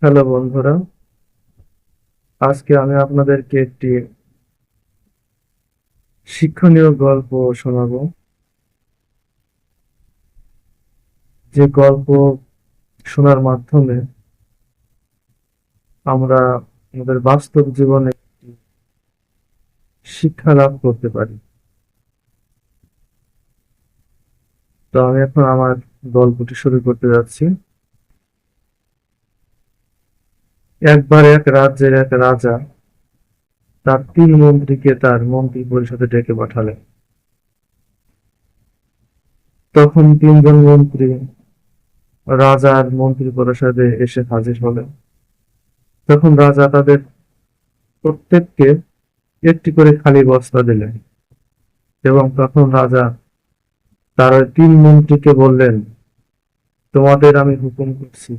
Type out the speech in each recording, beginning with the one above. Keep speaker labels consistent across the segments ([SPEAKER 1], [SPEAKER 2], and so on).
[SPEAKER 1] Hello বন্ধুরা, আজকে আমি আপনাদেরকে একটি শিক্ষণীয় গল্প শোনাবো। যে গল্প শোনার মাধ্যমে আমরা আমাদের বাস্তব জীবনে শিক্ষা লাভ করতে পারি। তো আমি এখন আমার গল্পটি শুরু করতে যাচ্ছি। একবার এক রাজ্যের এক রাজা তার তিন মন্ত্রীকে তার মন্ত্রী পরিষদে ডেকে পাঠালেন। তখন তিনজন মন্ত্রী রাজার মন্ত্রী পরিষদে এসে হাজির হলেন। তখন রাজা তাদের প্রত্যেককে একটি করে খালি বস্তা দিলেন, এবং তখন রাজা তার ওই তিন মন্ত্রীকে বললেন, তোমাদের আমি হুকুম করছি,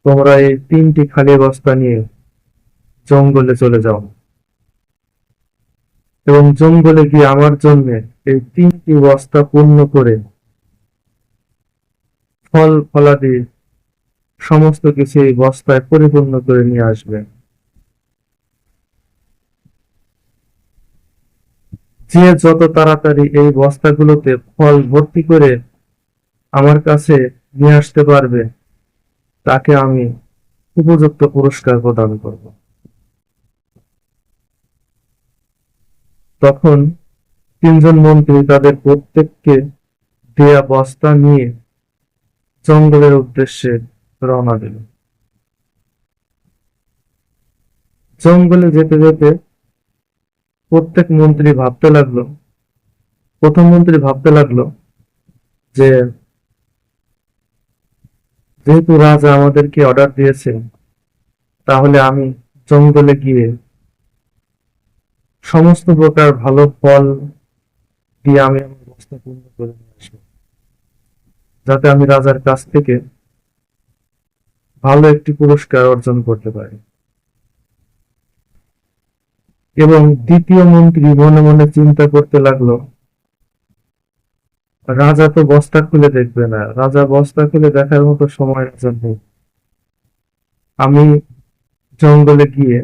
[SPEAKER 1] তোমরা এই তিনটি খালি বস্তা নিয়ে জঙ্গলে চলে যাও, এবং জঙ্গলে গিয়ে আমার জন্য এই তিনটি বস্তা পূর্ণ করে ফল ফলাদি সমস্ত কিছু এই বস্তায় পরিপূর্ণ করে নিয়ে আসবে। যে যত তাড়াতাড়ি এই বস্তাগুলোতে ফল ভর্তি করে আমার কাছে নিয়ে আসতে পারবে, তাকে আমি উপযুক্ত পুরস্কার প্রদান করব। তখন তিনজন মন্ত্রী তাদের প্রত্যেককে দেয়া বস্তা নিয়ে জঙ্গলের উদ্দেশ্যে রওনা দিল। জঙ্গলে যেতে যেতে প্রত্যেক মন্ত্রী ভাবতে লাগলো, প্রথম মন্ত্রী ভাবতে লাগলো যে যেহেতু রাজা আমাদেরকে অর্ডার দিয়েছে, তাহলে আমি জঙ্গলে গিয়ে সমস্ত প্রকার ভালো ফল দিয়ে আমি আমার বস্তা পূর্ণ করে নিয়ে আসবো, যাতে আমি রাজার কাছ থেকে ভালো একটি পুরস্কার অর্জন করতে পারি। এবং দ্বিতীয় মন্ত্রী মনে মনে চিন্তা করতে লাগলো, রাজা তো বস্তা খুলে দেখবে না, রাজা বস্তা খুলে দেখার মতো সময় রাজার নেই। আমি জঙ্গলে গিয়ে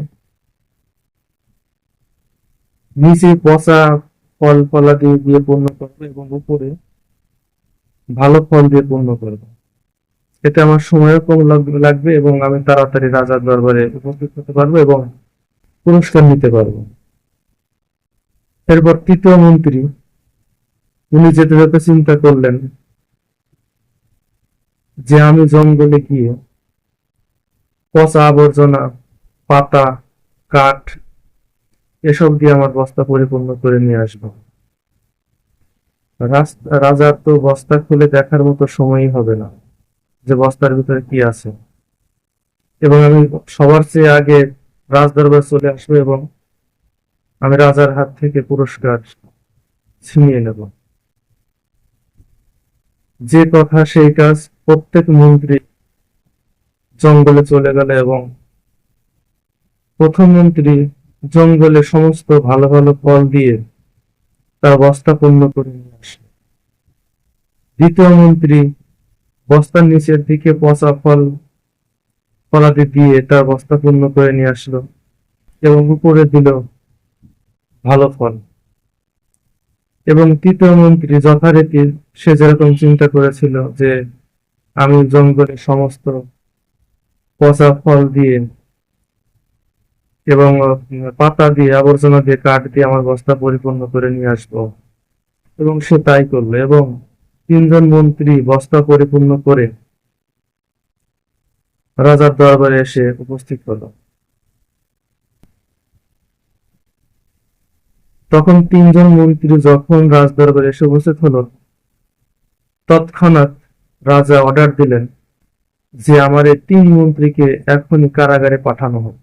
[SPEAKER 1] নিচে পচা ফল ফলাদি দিয়ে পূর্ণ করবো, এবং উপরে ভালো ফল দিয়ে পূর্ণ করবো। এতে আমার সময়ও কম লাগবে, এবং আমি তাড়াতাড়ি রাজার দরবারে উপস্থিত হতে পারবো এবং পুরস্কার নিতে পারবো। এরপর তৃতীয় মন্ত্রী, উনি যেতে যেতে চিন্তা করলেন যে আমি জঙ্গলে গিয়ে পচা আবর্জনা, পাতা, কাঠ এসব দিয়ে আমার বস্তা পরিপূর্ণ করে নিয়ে আসবো। রাজার তো বস্তা খুলে দেখার মতো সময়ই হবে না যে বস্তার ভিতরে কি আছে, এবং আমি সবার চেয়ে আগে রাজদরবার চলে আসবো এবং আমি রাজার হাত থেকে পুরস্কার ছিনিয়ে নেব। যে কথা সেই কাজ, প্রত্যেক মন্ত্রী জঙ্গলে চলে গেল, এবং প্রথম মন্ত্রী জঙ্গলে সমস্ত ভালো ভালো ফল দিয়ে তার বস্তা পূর্ণ করে নিয়ে আসলো। দ্বিতীয় মন্ত্রী বস্তার নিচের দিকে পচা ফলাদি দিয়ে তার বস্তা পূর্ণ করে নিয়ে আসলো, এবং উপরে দিল ভালো ফল। এবং তৃতীয় মন্ত্রী যথারীতি সে যেরকম চিন্তা করেছিল যে আমি জঙ্গলে সমস্ত পচা ফল দিয়ে এবং পাতা দিয়ে, আবর্জনা দিয়ে, কাঠ দিয়ে আমার বস্তা পরিপূর্ণ করে নিয়ে আসবো, এবং সে তাই করলো। এবং তিনজন মন্ত্রী বস্তা পরিপূর্ণ করে রাজার দরবারে এসে উপস্থিত হলো। তখন তিনজন মন্ত্রী যখন রাজ দরবারে এসে উপস্থিত হলো, তৎক্ষণাৎ রাজা অর্ডার দিলেন যে আমার এই তিন মন্ত্রীকে এখনই কারাগারে পাঠানো হোক।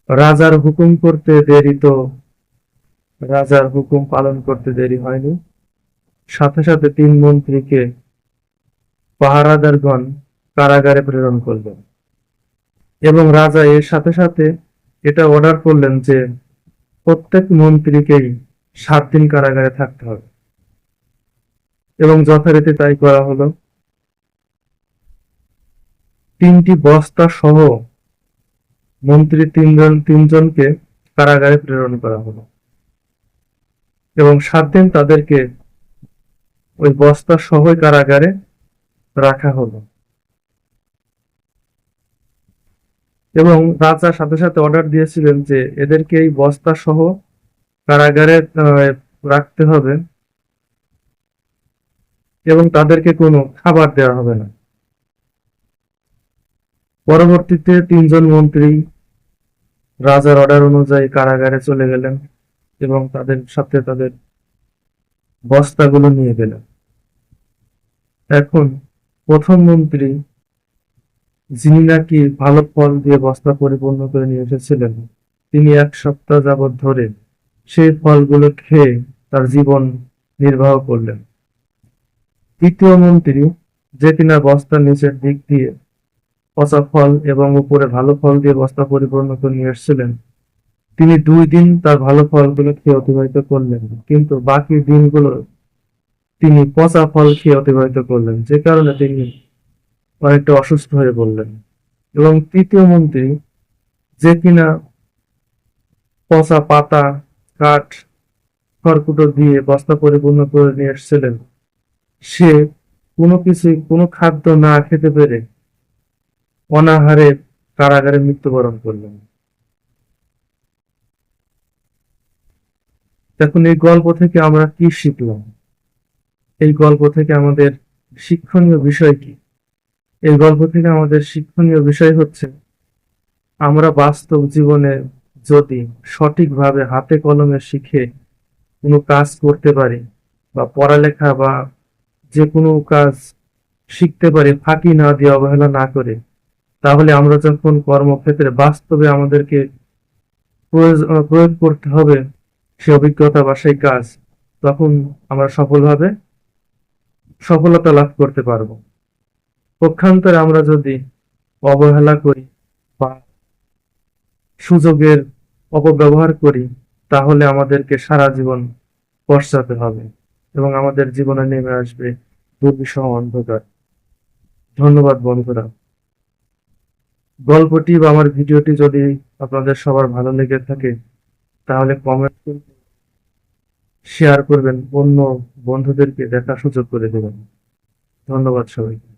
[SPEAKER 1] রাজার হুকুম করতে দেরি তো রাজার হুকুম পালন করতে দেরি হয়নি। সাথে সাথে তিন মন্ত্রীকে পাহারাদারগণ কারাগারে প্রেরণ করলেন, এবং রাজা এর সাথে সাথে এটা অর্ডার করলেন যে প্রত্যেক মন্ত্রীকেই 7 দিন কারাগারে থাকতে হবে, এবং যথারীতি তাই করা হলো। 3টি বস্তা সহ মন্ত্রী তিনজনকে কারাগারে প্রেরণ করা হলো এবং 7 দিন তাদেরকে ওই বস্তা সহ কারাগারে রাখা হলো এবং রাজা সাথে সাথে অর্ডার দিয়েছিলেন যে এদেরকে এই বস্তা সহ কারাগারে রাখতে হবে এবং তাদেরকে কোনো খাবার দেওয়া হবে না। পরবর্তীতে 3জন মন্ত্রী রাজার অর্ডার অনুযায়ী কারাগারে চলে গেলেন এবং তাদের সাথে তাদের বস্তাগুলো নিয়ে গেলেন। এখন প্রথম মন্ত্রী, যিনি নাকি ভালো ফল দিয়ে বস্তা পরিপূর্ণ করে নিয়ে এসেছিলেন, তিনি 1 সপ্তাহ যাবৎ ধরে সেই ফলগুলো খেয়ে তার জীবন নির্বাহ করলেন। দ্বিতীয় মন্ত্রী, যে কিনা বস্তার নিচের দিক দিয়ে পচা ফল এবং উপরে ভালো ফল দিয়ে বস্তা পরিপূর্ণ করে নিয়ে এসেছিলেন, তিনি 2 দিন তার ভালো ফলগুলো খেয়ে অতিবাহিত করলেন, কিন্তু বাকি দিনগুলো তিনি পচা ফল খেয়ে অতিবাহিত করলেন, যে কারণে তিনি অনেকটা অসুস্থ হয়ে পড়লেন। এবং তৃতীয় মন্ত্রী, যে কিনা পচা পাতা, কাঠ, খড়কুটো দিয়ে বস্তা পরিপূর্ণ করে নিয়ে এসেছিলেন, সে কোনো খাদ্য না খেতে পেরে অনাহারে কারাগারে মৃত্যুবরণ করলেন। এখন এই গল্প থেকে আমরা কি শিখলাম? এই গল্প থেকে আমাদের শিক্ষণীয় বিষয় কি? এই গল্প থেকে আমাদের শিক্ষণীয় বিষয় হচ্ছে, আমরা বাস্তব জীবনে যদি সঠিকভাবে হাতে কলমে শিখে কোনো কাজ করতে পারি বা পড়ালেখা বা যে কোনো কাজ শিখতে পারি ফাঁকি না দিয়ে, অবহেলা না করে, তাহলে আমরা যখন কর্মক্ষেত্রে বাস্তবে আমাদেরকে প্রয়োগ করতে হবে সে অভিজ্ঞতা বা সেই কাজ, তখন আমরা সফলতা লাভ করতে পারবো। পক্ষান্তরে আমরা যদি অবহেলা করি বা সুযোগের অপব্যবহার করি, তাহলে আমাদেরকে সারা জীবন পশ্চাতে হবে এবং আমাদের জীবনে নেমে আসবে দুর্বিষহ অন্ধকার। ধন্যবাদ বন্ধুরা। গল্পটি বা আমার ভিডিওটি যদি আপনাদের সবার ভালো লেগে থাকে, তাহলে কমেন্ট করবেন, শেয়ার করবেন, অন্য বন্ধুদেরকে দেখার সুযোগ করে দেবেন। ধন্যবাদ সবাইকে।